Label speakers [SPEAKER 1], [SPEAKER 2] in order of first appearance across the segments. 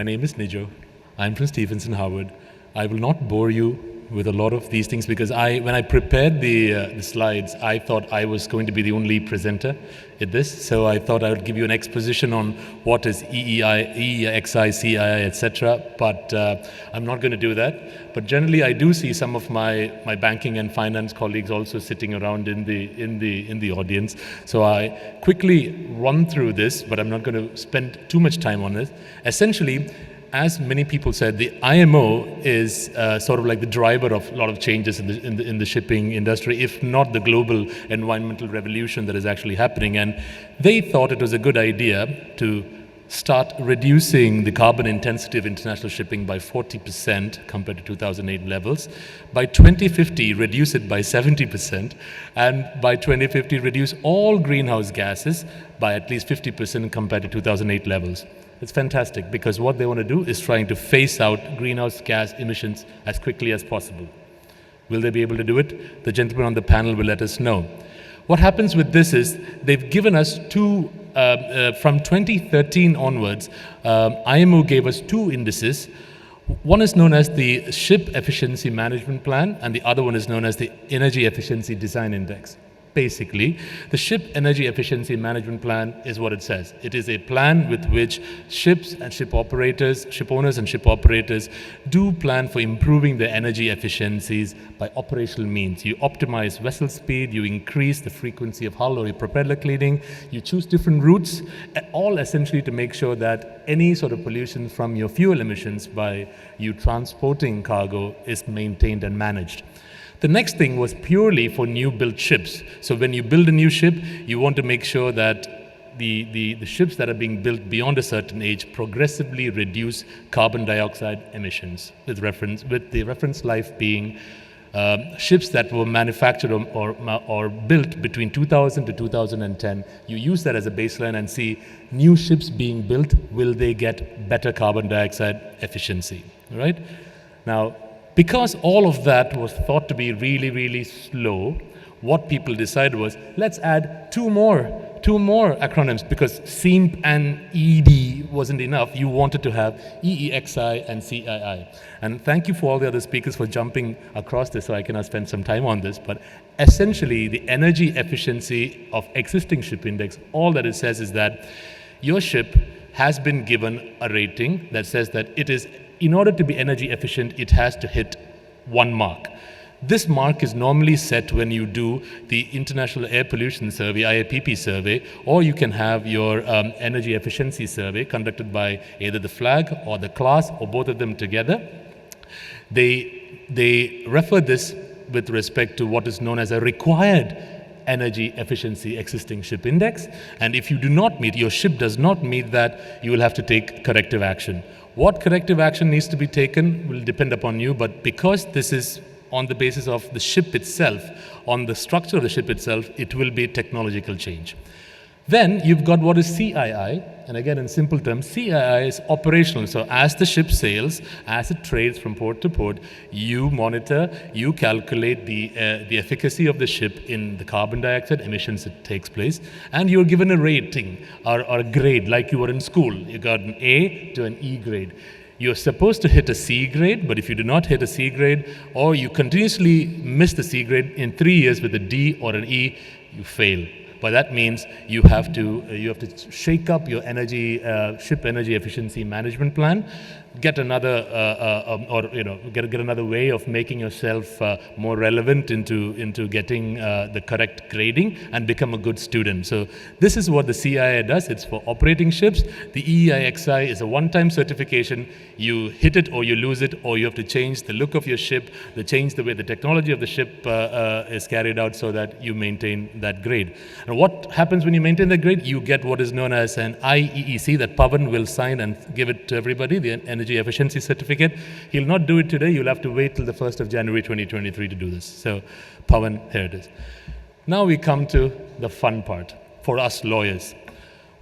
[SPEAKER 1] My name is Nijoe. I'm from Stephenson Harwood. I will not bore you with a lot of these things because when I prepared the slides, I thought I was going to be the only presenter at this. So I thought I would give you an exposition on what is EEI, EEXI, CII, etc. But I'm not going to do that. But generally, I do see some of my banking and finance colleagues also sitting around in the audience. So I quickly run through this, but I'm not going to spend too much time on this. Essentially, as many people said, the IMO is sort of like the driver of a lot of changes in the shipping industry, if not the global environmental revolution that is actually happening. And they thought it was a good idea to start reducing the carbon intensity of international shipping by 40% compared to 2008 levels. By 2050, reduce it by 70%. And by 2050, reduce all greenhouse gases by at least 50% compared to 2008 levels. It's fantastic because what they want to do is trying to phase out greenhouse gas emissions as quickly as possible. Will they be able to do it? The gentleman on the panel will let us know. What happens with this is they've given us from 2013 onwards, IMO gave us two indices. One is known as the Ship Efficiency Management Plan, and the other one is known as the Energy Efficiency Design Index. Basically, the Ship Energy Efficiency Management Plan is what it says. It is a plan with which ships and ship operators, ship owners and ship operators do plan for improving their energy efficiencies by operational means. You optimize vessel speed, you increase the frequency of hull or your propeller cleaning, you choose different routes, all essentially to make sure that any sort of pollution from your fuel emissions by you transporting cargo is maintained and managed. The next thing was purely for new built ships. So when you build a new ship, you want to make sure that the ships that are being built beyond a certain age progressively reduce carbon dioxide emissions, with the reference life being ships that were manufactured or built between 2000 to 2010. You use that as a baseline and see new ships being built, will they get better carbon dioxide efficiency, right? Now, because all of that was thought to be really, really slow, what people decided was, let's add two more acronyms, because SEEMP and ED wasn't enough. You wanted to have EEXI and CII. And thank you for all the other speakers for jumping across this so I can spend some time on this. But essentially, the energy efficiency of existing ship index, all that it says is that your ship has been given a rating that says that it is, in order to be energy efficient, it has to hit one mark. This mark is normally set when you do the International Air Pollution Survey, IAPP survey, or you can have your energy efficiency survey conducted by either the flag or the class or both of them together. They refer this with respect to what is known as a required energy efficiency existing ship index, and if you do not meet, your ship does not meet that, you will have to take corrective action. What corrective action needs to be taken will depend upon you, but because this is on the basis of the ship itself, on the structure of the ship itself, it will be technological change. Then you've got what is CII, and again in simple terms, CII is operational. So as the ship sails, as it trades from port to port, you monitor, you calculate the efficacy of the ship in the carbon dioxide emissions that takes place, and you're given a rating or a grade like you were in school. You got an A to an E grade. You're supposed to hit a C grade, but if you do not hit a C grade, or you continuously miss the C grade in 3 years with a D or an E, you fail. But that means you have to shake up your ship energy efficiency management plan, get another get another way of making yourself more relevant into getting the correct grading and become a good student. So this is what the CII does. It's for operating ships. The EEXI is a one-time certification. You hit it or you lose it, or you have to change the look of your ship, change the way the technology of the ship is carried out so that you maintain that grade. And what happens when you maintain the grade? You get what is known as an IEEC that Pavan will sign and give it to everybody, the energy efficiency certificate. He'll not do it today. You'll have to wait till the 1st of January 2023 to do this. So Pavan, here it is. Now we come to the fun part for us lawyers.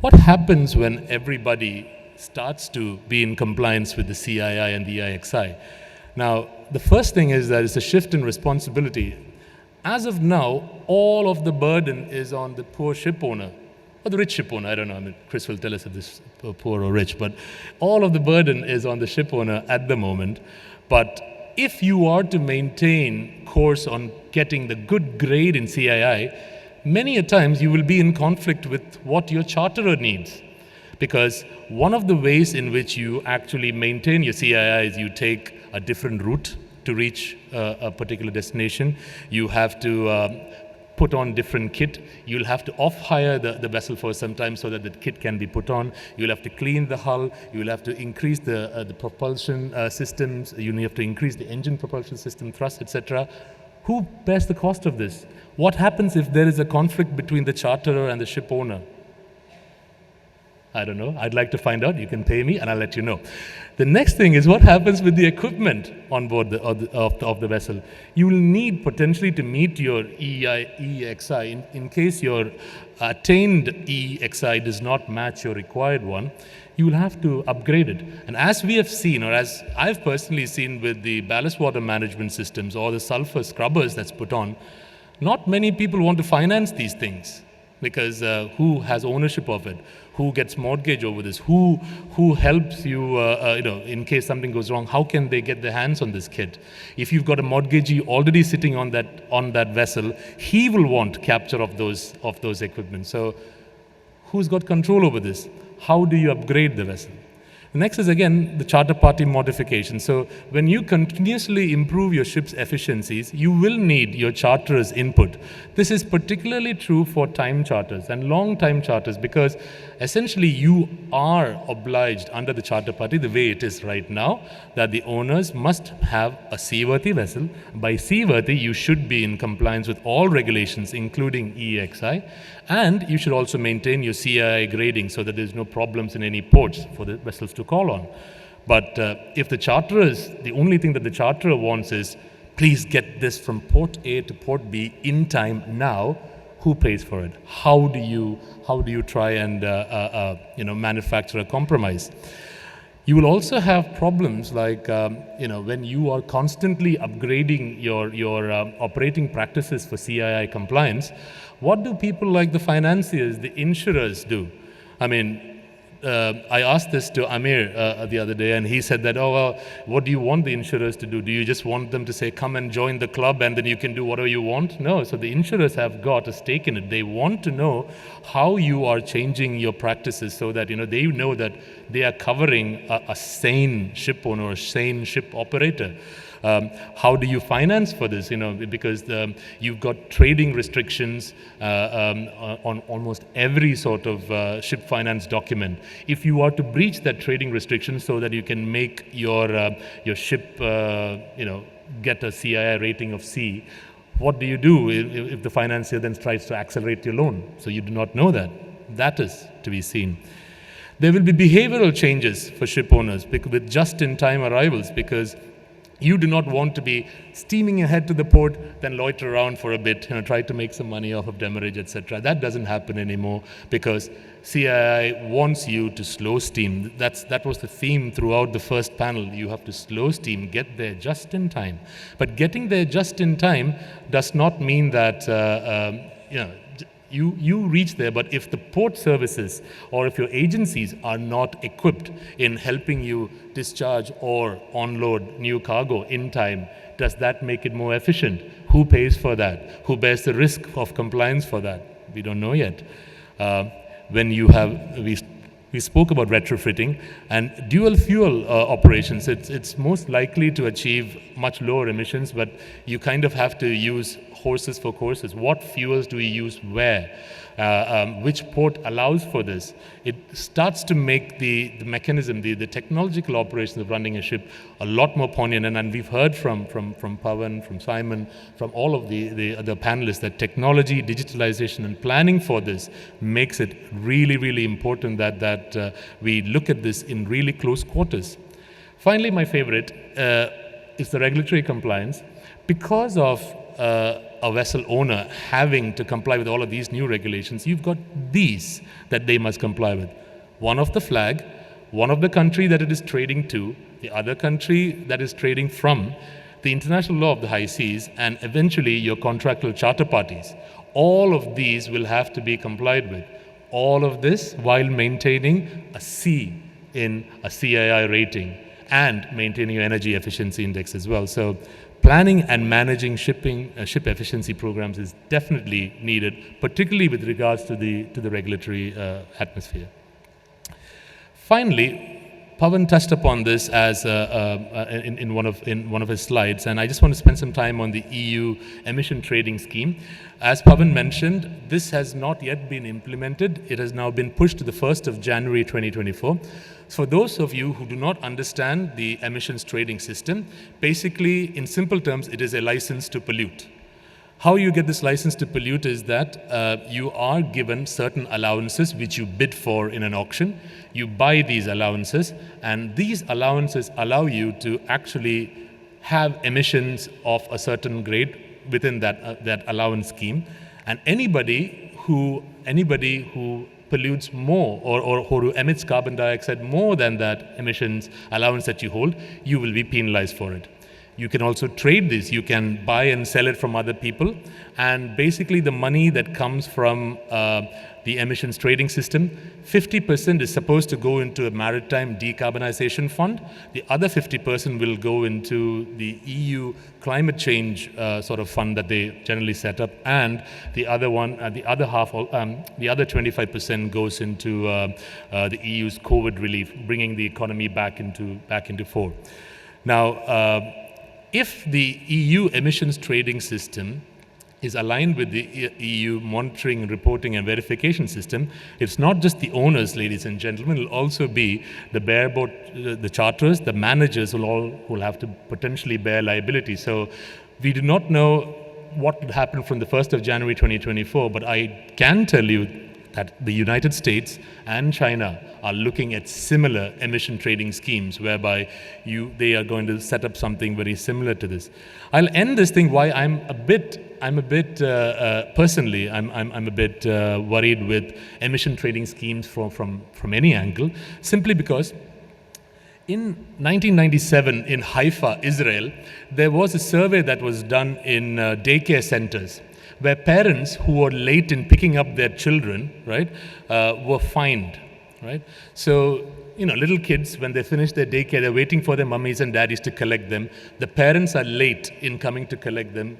[SPEAKER 1] What happens when everybody starts to be in compliance with the CII and the EEXI? Now, the first thing is that it's a shift in responsibility. As of now, all of the burden is on the poor ship owner. or the rich ship owner, I don't know, I mean, Chris will tell us if this is poor or rich, but all of the burden is on the ship owner at the moment. But if you are to maintain course on getting the good grade in CII, many a times you will be in conflict with what your charterer needs. Because one of the ways in which you actually maintain your CII is you take a different route to reach a particular destination. You have to put on different kit. You'll have to off-hire the vessel for some time so that the kit can be put on. You'll have to clean the hull. You'll have to increase the propulsion systems. You have to increase the engine propulsion system, thrust, etc. Who bears the cost of this? What happens if there is a conflict between the charterer and the ship owner? I don't know. I'd like to find out. You can pay me and I'll let you know. The next thing is what happens with the equipment on board of the vessel. You will need potentially to meet your EEXI in case your attained EEXI does not match your required one. You will have to upgrade it. And as we have seen, or as I've personally seen with the ballast water management systems or the sulfur scrubbers that's put on, not many people want to finance these things because who has ownership of it? Who gets mortgage over this? Who helps you, in case something goes wrong? How can they get their hands on this kit? If you've got a mortgagee already sitting on that vessel, he will want capture of those equipment. So, who's got control over this? How do you upgrade the vessel? The next is again the charter party modification. So when you continuously improve your ship's efficiencies, you will need your charterer's input. This is particularly true for time charters and long time charters because essentially you are obliged under the charter party, the way it is right now, that the owners must have a seaworthy vessel. By seaworthy, you should be in compliance with all regulations, including EEXI, and you should also maintain your CII grading so that there's no problems in any ports for the vessels to call on. But if the the only thing that the charterer wants is, please get this from port A to port B in time now, who pays for it? How do you try and manufacture a compromise? You will also have problems like when you are constantly upgrading your operating practices for CII compliance. What do people like the financiers, the insurers do? I mean, I asked this to Amir the other day, and he said that, oh, well, what do you want the insurers to do? Do you just want them to say, come and join the club and then you can do whatever you want? No, so the insurers have got a stake in it. They want to know how you are changing your practices so that, they know that they are covering a sane ship owner or a sane ship operator. How do you finance for this? Because you've got trading restrictions on almost every sort of ship finance document. If you are to breach that trading restriction so that you can make your ship, get a CII rating of C, what do you do if the financier then tries to accelerate your loan? So you do not know that. That is to be seen. There will be behavioral changes for ship owners with just-in-time arrivals because you do not want to be steaming ahead to the port, then loiter around for a bit, try to make some money off of demurrage, etc. That doesn't happen anymore because CII wants you to slow steam. That was the theme throughout the first panel. You have to slow steam, get there just in time. But getting there just in time does not mean that you reach there, but if the port services or if your agencies are not equipped in helping you discharge or unload new cargo in time, does that make it more efficient? Who pays for that? Who bears the risk of compliance for that? We don't know yet. We spoke about retrofitting and dual fuel operations. It's most likely to achieve much lower emissions, but you kind of have to use horses for courses. What fuels do we use where? Which port allows for this? It starts to make the mechanism, the technological operations of running a ship a lot more poignant. And we've heard from Pawan, from Simon, from all of the other panelists that technology, digitalization, and planning for this makes it really, really important that we look at this in really close quarters. Finally, my favorite is the regulatory compliance. Because of a vessel owner having to comply with all of these new regulations, you've got these that they must comply with. One of the flag, one of the country that it is trading to, the other country that is trading from, the international law of the high seas, and eventually your contractual charter parties. All of these will have to be complied with. All of this while maintaining a C in a CII rating and maintaining your energy efficiency index as well. So planning and managing ship efficiency programs is definitely needed, particularly with regards to the regulatory atmosphere. Finally, Pawan touched upon this as in one of his slides, and I just want to spend some time on the EU emission trading scheme. As Pawan mentioned, this has not yet been implemented. It has now been pushed to the 1st of January 2024. For those of you who do not understand the emissions trading system, basically, in simple terms, it is a license to pollute. How you get this license to pollute is that you are given certain allowances which you bid for in an auction. You buy these allowances, and these allowances allow you to actually have emissions of a certain grade within that allowance scheme. And anybody who pollutes more or who emits carbon dioxide more than that emissions allowance that you hold, you will be penalized for it. You can also trade this. You can buy and sell it from other people. And basically the money that comes from the emissions trading system, 50% is supposed to go into a maritime decarbonization fund. The other 50% will go into the EU climate change sort of fund that they generally set up. And the other one, the other 25% goes into the EU's COVID relief, bringing the economy back into fore. Now, if the EU emissions trading system is aligned with the EU monitoring, reporting, and verification system, it's not just the owners, ladies and gentlemen, it'll also be the bareboat, the charterers, the managers will have to potentially bear liability. So we do not know what will happen from the 1st of January 2024, but I can tell you that the United States and China are looking at similar emission trading schemes whereby they are going to set up something very similar to this. I'll end this thing why I'm a bit personally worried with emission trading schemes from any angle, simply because in 1997 in Haifa, Israel, there was a survey that was done in daycare centers, where parents who were late in picking up their children, right, were fined, right? So, little kids, when they finish their daycare, they're waiting for their mummies and daddies to collect them. The parents are late in coming to collect them.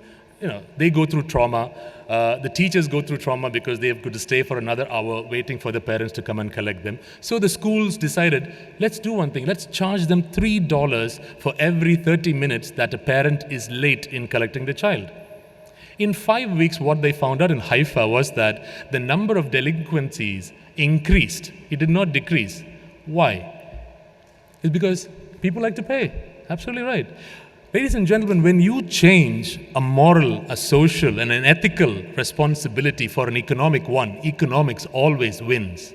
[SPEAKER 1] They go through trauma. The teachers go through trauma because they have to stay for another hour waiting for the parents to come and collect them. So the schools decided, let's do one thing. Let's charge them $3 for every 30 minutes that a parent is late in collecting the child. In 5 weeks, what they found out in Haifa was that the number of delinquencies increased. It did not decrease. Why? It's because people like to pay. Absolutely right. Ladies and gentlemen, when you change a moral, a social, and an ethical responsibility for an economic one, economics always wins.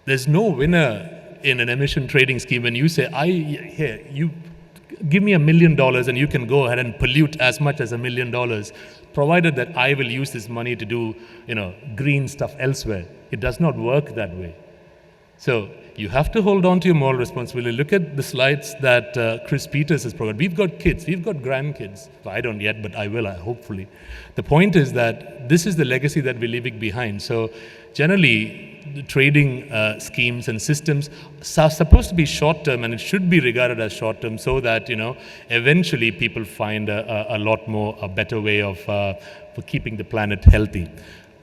[SPEAKER 1] There's no winner in an emission trading scheme when you say, you give me $1 million and you can go ahead and pollute as much as $1 million, provided that I will use this money to do, green stuff elsewhere. It does not work that way. So you have to hold on to your moral responsibility. Look at the slides that Chris Peters has provided. We've got kids, we've got grandkids. Well, I don't yet, but I will, hopefully. The point is that this is the legacy that we're leaving behind. So generally, the trading schemes and systems are supposed to be short-term, and it should be regarded as short-term so that, eventually people find a better way of for keeping the planet healthy.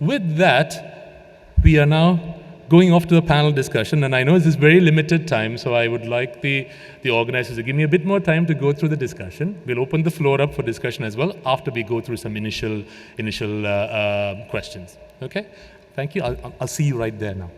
[SPEAKER 1] With that, we are now going off to the panel discussion, and I know this is very limited time, so I would like the organizers to give me a bit more time to go through the discussion. We'll open the floor up for discussion as well after we go through some initial questions. Okay? Thank you. I'll see you right there now.